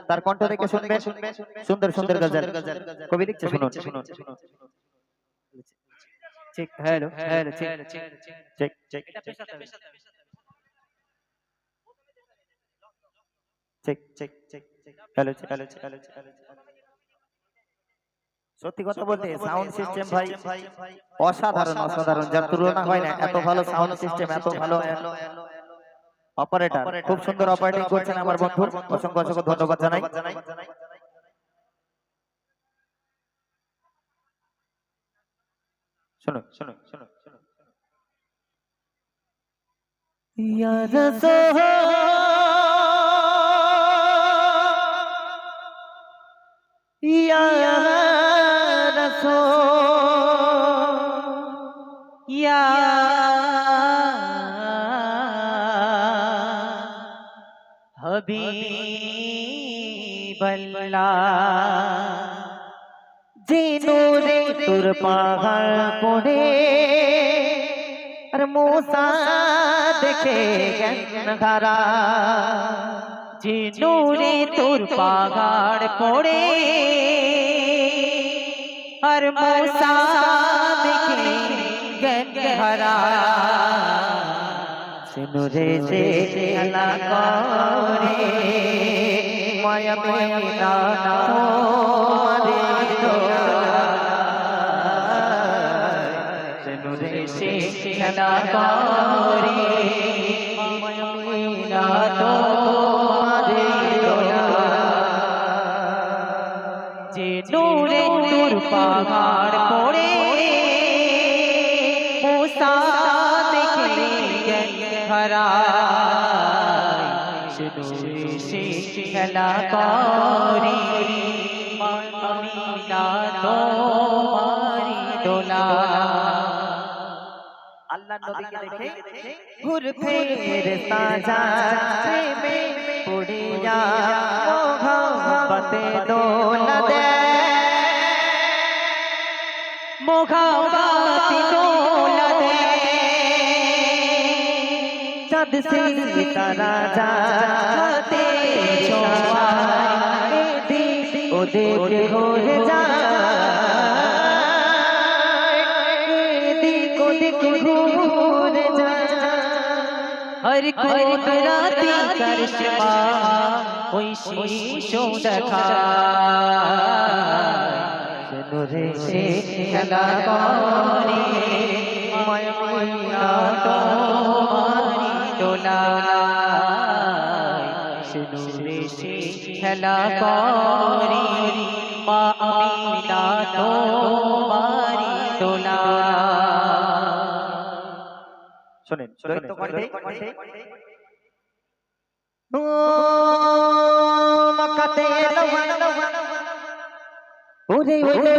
তার কণ্ঠ থেকে শুনবেন সুন্দর সুন্দর গজল। কবি লিখছে শুনুন। ঠিক, হ্যালো হ্যালো, ঠিক ঠিক ঠিক ঠিক ঠিক ঠিক ঠিক, হ্যালো হ্যালো হ্যালো হ্যালো। সত্যি কথা বলতে সাউন্ড সিস্টেম ভাই অসাধারণ অসাধারণ, যার তুলনা হয় না। এত ভালো সাউন্ড সিস্টেম, এত ভালো অপারেটর, খুব সুন্দর অপারেটিং করছেন আমার বন্ধু, অসংখ্য অসংখ্য ধন্যবাদ জানাই। শুনুন শুনুন শুনুন শুনুন। ইয়া রাসূল ইয়া রাসূল ইয়া হাবিবাল্লাহ, যে নূরে তোর পাহাড় পড়ে আর মূসা দেখে জ্ঞান হারা, যে নূরে তোর পাহাড় পড়ে আর মূসা দেখে জ্ঞান হারা, সে নূরে সে আলা করে মায়া মেনা তোমারে দোলায়, সে নূরে সে আলা করে মায়া মেনা তোমারে দোলায়, যে নূরে তোর পাহাড় পড়ে মূসা দেখে জ্ঞান হারায়, সে নূরে সে খেলা করে আমিনা তোমারি দোলায়। আল্লাহর নবীকে দেখে হুর ফেরেশতা যায় প্রেমে পড়িয়া মোহাব্বতে দোলা দেয়, মোহাব্বতে দোলা দেয়, চাঁদ সিতারা যাতে ছোঁয়ায় এদিক ওদিক ঘুরে যায়, এদিক ওদিক ঘুরে যায়, হর কুদরতি করিশ্মা ওই শিশু দেখায়, সে নূরে সে খেলা করে মায়া মেনা তোমারি দোলায়, সে নূরে সে খেলা করে মা আমিনা তোমারি দোলায়। শুনেন দ্বৈত কণ্ঠে ও মক্কাতে এলো ওরে ওরে